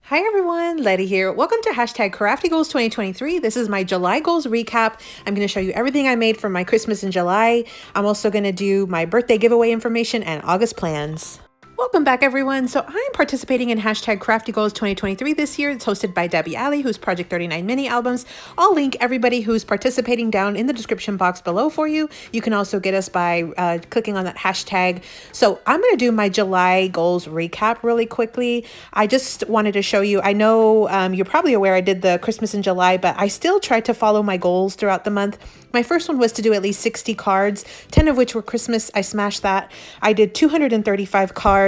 Hi everyone, Letty here. Welcome to hashtag Crafty Goals 2023. This is my July goals recap. I'm going to show you everything I made for my Christmas in July. I'm also going to do my birthday giveaway information and August plans. Welcome back everyone. So I'm participating in hashtag Crafty Goals 2023 this year. It's hosted by Debbie Alley, who's Project 39 mini albums. I'll link everybody who's participating down in the description box below for you. You can also get us by clicking on that hashtag. So I'm going to do my July goals recap really quickly. I just wanted to show you, I know you're probably aware I did the Christmas in July, but I still tried to follow my goals throughout the month. My first one was to do at least 60 cards, 10 of which were Christmas. I smashed that. I did 235 cards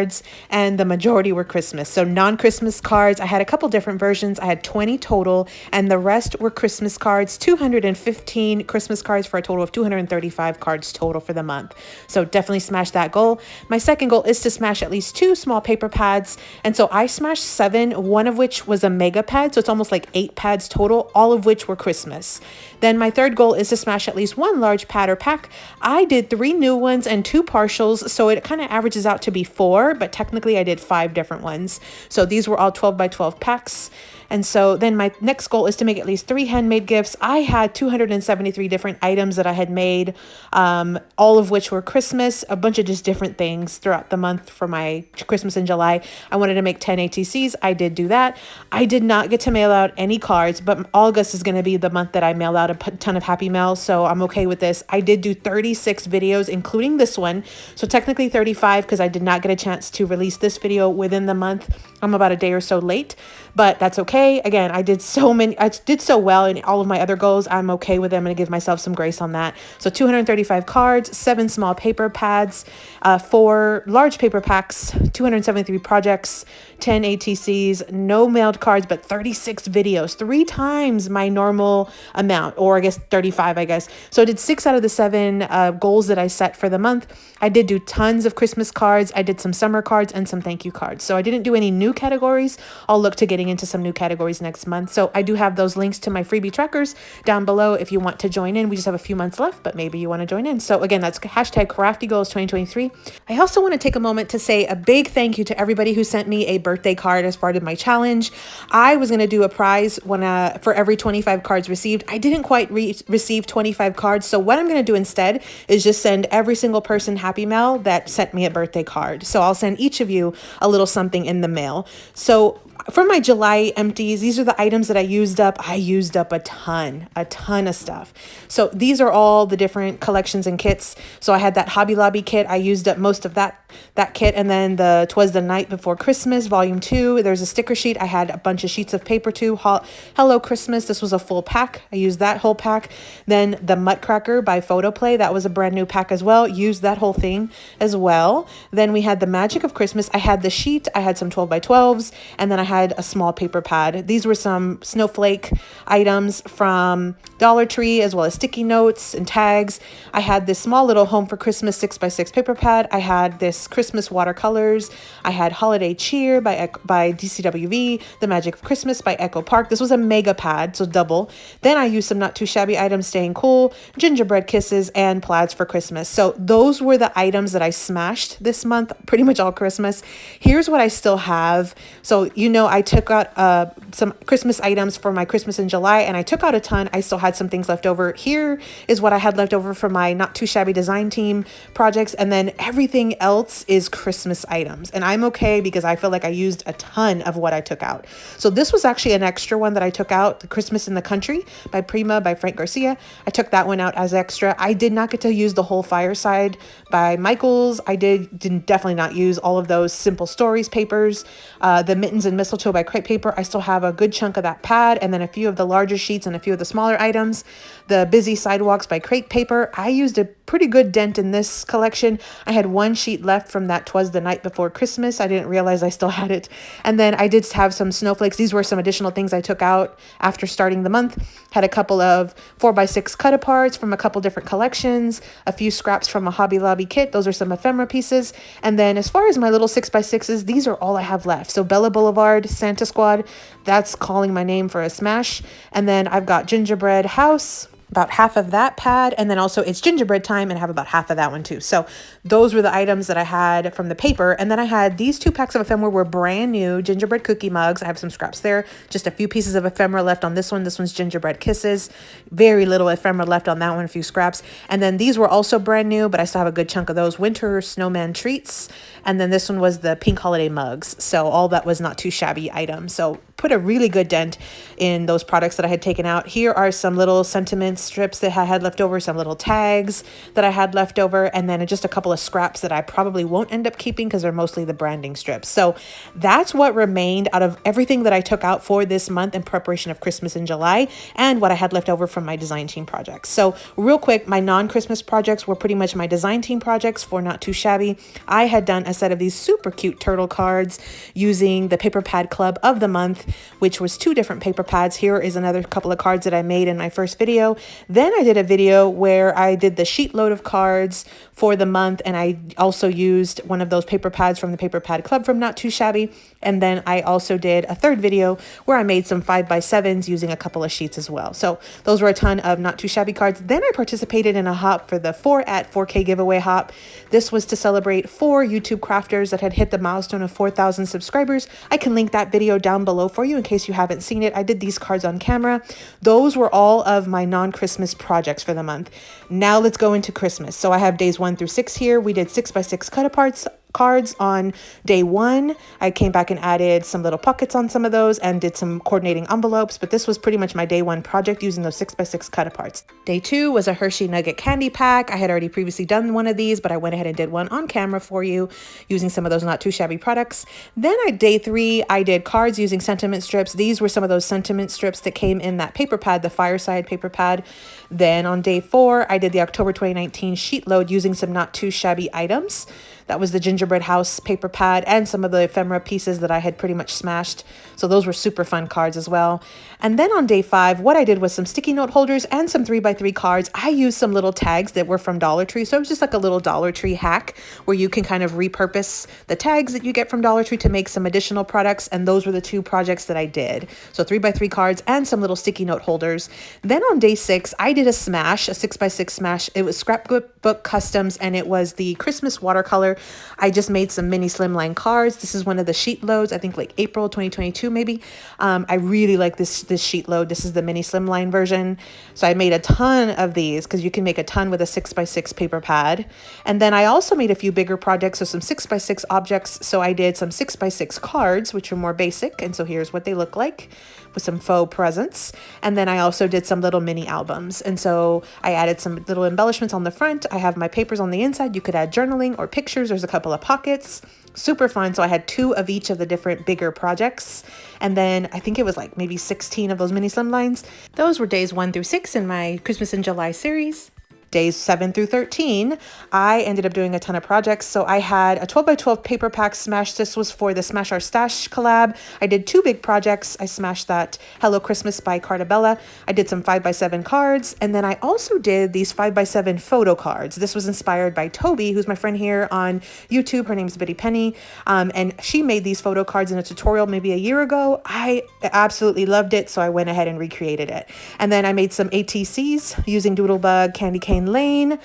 and the majority were Christmas. So non-Christmas cards, I had a couple different versions. I had 20 total and the rest were Christmas cards, 215 Christmas cards for a total of 235 cards total for the month. So definitely smashed that goal. My second goal is to smash at least 2 small paper pads. And so I smashed 7, one of which was a mega pad. So it's almost like 8 pads total, all of which were Christmas. Then my third goal is to smash at least 1 large pad or pack. I did 3 new ones and 2 partials, so it kind of averages out to be 4, but technically I did 5 different ones. So these were all 12 by 12 packs. And so then my next goal is to make at least 3 handmade gifts. I had 273 different items that I had made, all of which were Christmas, a bunch of just different things throughout the month for my Christmas in July. I wanted to make 10 ATCs. I did do that. I did not get to mail out any cards, but August is going to be the month that I mail out a ton of happy mail, so I'm okay with this. I did do 36 videos, including this one. So technically 35 because I did not get a chance to release this video within the month. I'm about a day or so late, but that's okay. Again, I did so well in all of my other goals. I'm okay with them. I'm going to give myself some grace on that. So 235 cards, 7 small paper pads, 4 large paper packs, 273 projects, 10 ATCs, no mailed cards, but 36 videos, 3 times my normal amount, or I guess 35, I guess. So I did 6 out of the 7 goals that I set for the month. I did do tons of Christmas cards. I did some summer cards and some thank you cards. So I didn't do any new categories. I'll look to getting into some new categories next month. So I do have those links to my freebie trackers down below if you want to join in. We just have a few months left, but maybe you want to join in. So again, that's hashtag Crafty Goals 2023. I also want to take a moment to say a big thank you to everybody who sent me a birthday card as part of my challenge. I was going to do a prize when for every 25 cards received. I didn't quite receive 25 cards. So what I'm going to do instead is just send every single person happy mail that sent me a birthday card. So I'll send each of you a little something in the mail. So for my July empties, these are the items that I used up. I used up a ton of stuff. So these are all the different collections and kits. So I had that Hobby Lobby kit. I used up most of that kit. And then the 'Twas the Night Before Christmas, volume 2. There's a sticker sheet. I had a bunch of sheets of paper too. Hello Christmas. This was a full pack. I used that whole pack. Then the Muttcracker by Photoplay. That was a brand new pack as well. Used that whole thing as well. Then we had the Magic of Christmas. I had the sheet. I had some 12 by 12s. And then I had a small paper pad. These were some snowflake items from Dollar Tree, as well as sticky notes and tags. I had this small little Home for Christmas 6x6 paper pad. I had this Christmas watercolors. I had Holiday Cheer by DCWV, The Magic of Christmas by Echo Park. This was a mega pad, so double. Then I used some not too shabby items, Staying Cool, Gingerbread Kisses, and Plaids for Christmas. So those were the items that I smashed this month, pretty much all Christmas. Here's what I still have. So, you know, I took out some Christmas items for my Christmas in July, and I took out a ton. I still had some things left over. Here is what I had left over for my not too shabby design team projects, and then everything else is Christmas items. And I'm okay because I feel like I used a ton of what I took out. So this was actually an extra one that I took out, The Christmas in the Country by Prima by Frank Garcia. I took that one out as extra. I did not get to use the whole Fireside by Michaels. I didn't definitely not use all of those Simple Stories papers. The Mittens and Mistletoe by Crepe Paper. I still have a good chunk of that pad, and then a few of the larger sheets and a few of the smaller items. The Busy Sidewalks by Crepe Paper. I used a pretty good dent in this collection. I had 1 sheet left from that 'Twas the Night Before Christmas. I didn't realize I still had it. And then I did have some snowflakes. These were some additional things I took out after starting the month. Had a couple of 4x6 cut aparts from a couple different collections, a few scraps from a Hobby Lobby kit. Those are some ephemera pieces. And then as far as my little 6x6s, these are all I have left. So Bella Boulevard, Santa Squad, that's calling my name for a smash. And then I've got Gingerbread House, about half of that pad, and then also it's gingerbread time and I have about half of that one too. So those were the items that I had from the paper. And then I had these 2 packs of ephemera were brand new gingerbread cookie mugs. I have some scraps there, just a few pieces of ephemera left on this one. This one's gingerbread kisses, very little ephemera left on that one, a few scraps. And then these were also brand new, but I still have a good chunk of those winter snowman treats. And then this one was the pink holiday mugs. So all that was not too shabby items. So put a really good dent in those products that I had taken out. Here are some little sentiment strips that I had left over, some little tags that I had left over, and then just a couple of scraps that I probably won't end up keeping because they're mostly the branding strips. So that's what remained out of everything that I took out for this month in preparation of Christmas in July and what I had left over from my design team projects. So real quick, my non-Christmas projects were pretty much my design team projects for Not Too Shabby. I had done a set of these super cute turtle cards using the paper pad club of the month, which was 2 different paper pads. Here is another couple of cards that I made in my first video. Then I did a video where I did the sheet load of cards for the month, and I also used one of those paper pads from the paper pad club from Not Too Shabby. And then I also did a third video where I made some 5x7s using a couple of sheets as well. So those were a ton of Not Too Shabby cards. Then I participated in a hop for the 4 at 4K giveaway hop. This was to celebrate 4 YouTube crafters that had hit the milestone of 4,000 subscribers. I can link that video down below for you in case you haven't seen it. I did these cards on camera. Those were all of my non-Christmas projects for the month. Now let's go into Christmas. So I have days 1 through 6 here. We did 6x6 cut-aparts cards on day 1. I came back and added some little pockets on some of those and did some coordinating envelopes, but this was pretty much my day 1 project using those 6x6 cut-aparts. Day 2 was a Hershey Nugget candy pack. I had already previously done one of these, but I went ahead and did one on camera for you using some of those Not Too Shabby products. Then day 3, I did cards using sentiment strips. These were some of those sentiment strips that came in that paper pad, the Fireside paper pad. Then on day 4, I did the October 2019 sheet load using some Not Too Shabby items. That was the gingerbread house paper pad and some of the ephemera pieces that I had pretty much smashed. So those were super fun cards as well. And then on day 5, what I did was some sticky note holders and some 3x3 cards. I used some little tags that were from Dollar Tree. So it was just like a little Dollar Tree hack where you can kind of repurpose the tags that you get from Dollar Tree to make some additional products. And those were the 2 projects that I did. So 3x3 cards and some little sticky note holders. Then on day 6, I did a smash, a 6x6 smash. It was Scrapbook Customs and it was the Christmas watercolor. I just made some mini slimline cards. This is one of the sheet loads, I think like April 2022 maybe. I really like this sheet load. This is the mini slimline version. So I made a ton of these because you can make a ton with a 6x6 paper pad. And then I also made a few bigger projects, so some 6x6 objects. So I did some 6x6 cards, which are more basic. And so here's what they look like with some faux presents. And then I also did some little mini albums. And so I added some little embellishments on the front. I have my papers on the inside. You could add journaling or pictures. There's a couple of pockets. Super fun. So I had 2 of each of the different bigger projects. And then I think it was like maybe 16 of those mini slimlines. Those were days 1 through 6 in my Christmas in July series. Days 7 through 13, I ended up doing a ton of projects. So I had a 12x12 paper pack smash. This was for the Smash Our Stash collab. I did 2 big projects. I smashed that Hello Christmas by Cardabella. I did some 5x7 cards. And then I also did these 5x7 photo cards. This was inspired by Toby, who's my friend here on YouTube. Her name's Bitty Penny. And she made these photo cards in a tutorial maybe a year ago. I absolutely loved it. So I went ahead and recreated it. And then I made some ATCs using Doodlebug, Candy Cane Lane,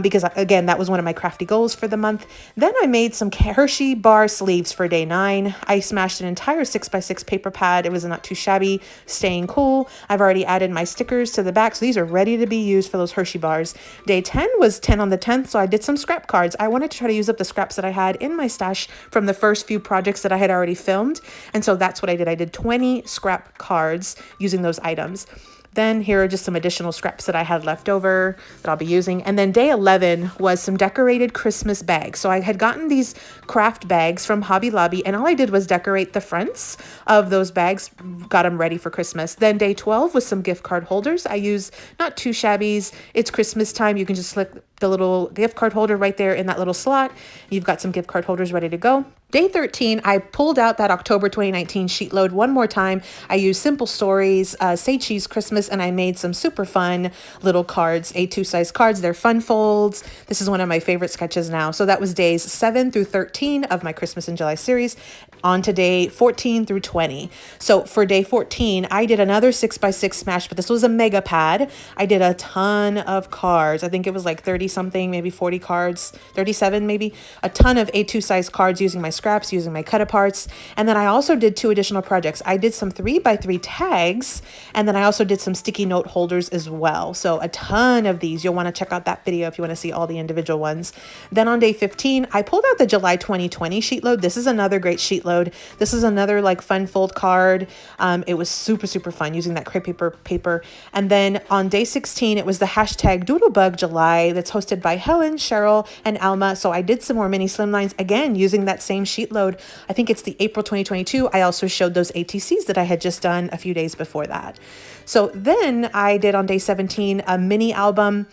because again, that was one of my crafty goals for the month. Then I made some Hershey bar sleeves for day 9. I smashed an entire 6x6 paper pad. It was Not Too Shabby, staying cool. I've already added my stickers to the back, so these are ready to be used for those Hershey bars. Day 10 was 10 on the 10th, so I did some scrap cards. I wanted to try to use up the scraps that I had in my stash from the first few projects that I had already filmed, and so that's what I did. I did 20 scrap cards using those items. Then here are just some additional scraps that I had left over that I'll be using. And then day 11 was some decorated Christmas bags. So I had gotten these craft bags from Hobby Lobby, and all I did was decorate the fronts of those bags, got them ready for Christmas. Then day 12 was some gift card holders. I use Not Too Shabby's. It's Christmas time. You can just slip the little gift card holder right there in that little slot. You've got some gift card holders ready to go. Day 13, I pulled out that October 2019 sheet load one more time. I used Simple Stories, Say Cheese Christmas, and I made some super fun little cards, A2 size cards. They're fun folds. This is one of my favorite sketches now. So that was days 7 through 13 of my Christmas in July series. on to day 14 through 20. So for day 14, I did another 6x6 smash, but this was a mega pad. I did a ton of cards. I think it was like 30 something, maybe 40 cards, 37 maybe, a ton of A2 size cards using my scraps, using my cut aparts. And then I also did 2 additional projects. I did some 3x3 tags, and then I also did some sticky note holders as well. So a ton of these. You'll want to check out that video if you want to see all the individual ones. Then on day 15, I pulled out the July 2020 sheet load. This is another great sheet load. This is another like fun fold card. It was super fun using that crepe paper. And then on day 16, it was the hashtag Doodlebug July that's hosted by Helen, Cheryl, and Alma. So I did some more mini slimlines again using that same sheet load. I think it's the April 2022. I also showed those ATCs that I had just done a few days before that. So then I did on day 17 a mini album.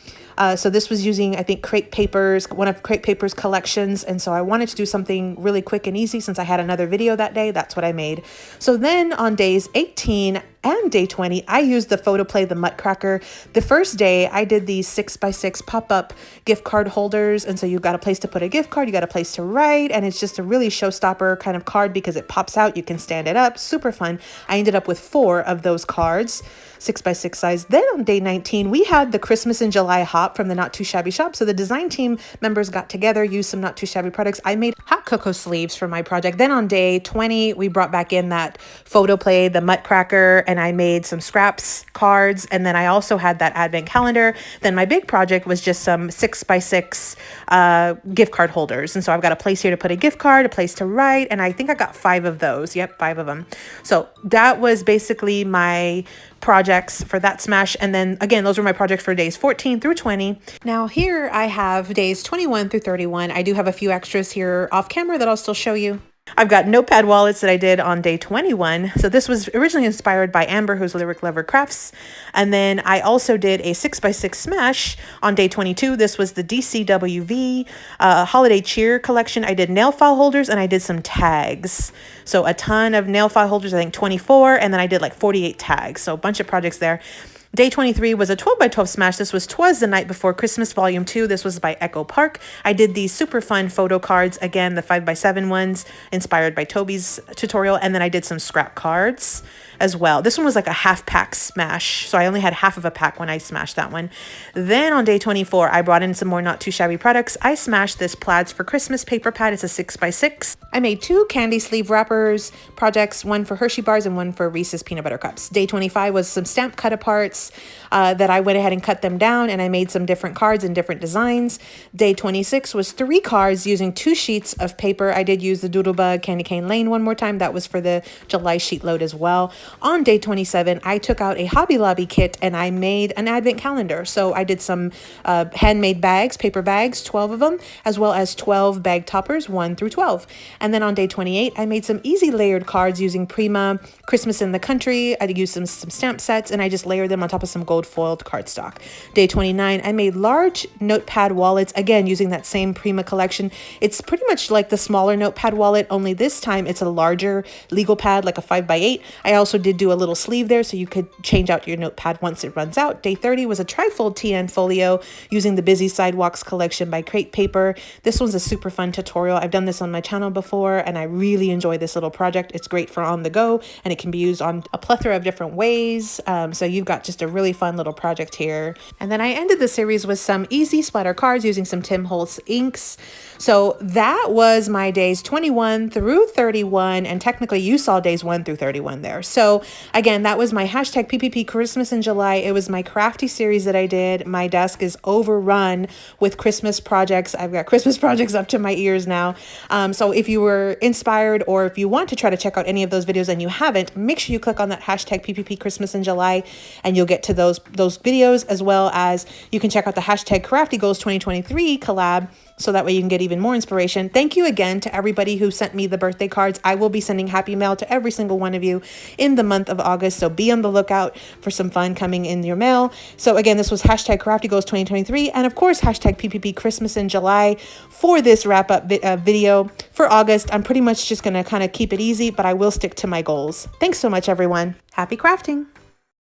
So this was using, I think, crepe papers, one of crepe papers collections. And so I wanted to do something really quick and easy since I had another video that day. That's what I made. So then on days 18 and day 20, I used the PhotoPlay, the Mutt Cracker. The first day I did these 6x6 pop-up gift card holders. And so you've got a place to put a gift card, you got a place to write, and it's just a really showstopper kind of card because it pops out, you can stand it up, super fun. I ended up with 4 of those cards, 6x6 size. Then on day 19, we had the Christmas in July hop from the Not Too Shabby shop. So the design team members got together, used some Not Too Shabby products. I made hot cocoa sleeves for my project. Then on day 20, we brought back in that PhotoPlay, the Mutt Cracker, and I made some scraps cards. And then I also had that advent calendar. Then my big project was just some 6x6 gift card holders. And so I've got a place here to put a gift card, a place to write, and I think I got 5 of those. Yep, 5 of them. So that was basically my projects for that smash. And then again, those were my projects for days 14 through 20. Now here I have days 21 through 31. I do have a few extras here off camera that I'll still show you. I've got notepad wallets that I did on day 21. So this was originally inspired by Amber, who's Lyric Lover Crafts. And then I also did a 6x6 smash on day 22. This was the DCWV Holiday Cheer collection. I did nail file holders and I did some tags. So a ton of nail file holders, I think 24. And then I did like 48 tags. So a bunch of projects there. Day 23 was a 12x12 smash. This was 'Twas the Night Before Christmas Volume 2. This was by Echo Park. I did these super fun photo cards. Again, the 5x7 ones inspired by Toby's tutorial. And then I did some scrap cards as well. This one was like a half pack smash. So I only had half of a pack when I smashed that one. Then on day 24, I brought in some more Not Too Shabby products. I smashed this Plaids for Christmas paper pad. It's a 6x6. I made 2 candy sleeve wrappers projects, one for Hershey bars and one for Reese's peanut butter cups. Day 25 was some stamp cut aparts that I went ahead and cut them down, and I made some different cards and different designs. Day 26 was 3 cards using 2 sheets of paper. I did use the Doodlebug Candy Cane Lane one more time. That was for the July sheet load as well. On day 27, I took out a Hobby Lobby kit and I made an advent calendar. So I did some handmade bags, paper bags, 12 of them, as well as 12 bag toppers, 1 through 12. And then on day 28, I made some easy layered cards using Prima Christmas in the Country. I used some stamp sets and I just layered them on top of some gold foiled cardstock. Day 29, I made large notepad wallets, again, using that same Prima collection. It's pretty much like the smaller notepad wallet, only this time it's a larger legal pad, like a 5x8. I also did do a little sleeve there so you could change out your notepad once it runs out. Day 30 was a TRIFOLD TN folio using the Busy Sidewalks collection by Crepe Paper. This one's a super fun tutorial. I've done this on my channel before and I really enjoy this little project. It's great for on the go and it can be used on a plethora of different ways. So you've got just a really fun little project here. And then I ended the series with some easy splatter cards using some Tim Holtz inks. So that was my days 21 through 31, and technically you saw days 1 through 31 there. So again, that was my hashtag PPP Christmas in July. It was my crafty series that I did. My desk is overrun with Christmas projects. I've got Christmas projects up to my ears now. So if you were inspired or if you want to try to check out any of those videos and you haven't, make sure you click on that hashtag PPP Christmas in July and you'll get to those videos, as well as you can check out the hashtag Crafty Goals 2023 collab. So that way you can get even more inspiration. Thank you again to everybody who sent me the birthday cards. I will be sending happy mail to every single one of you in the month of August. So be on the lookout for some fun coming in your mail. So again, this was hashtag Crafty Goals 2023. And of course, hashtag PPP Christmas in July for this wrap up video for August. I'm pretty much just going to kind of keep it easy, but I will stick to my goals. Thanks so much, everyone. Happy crafting.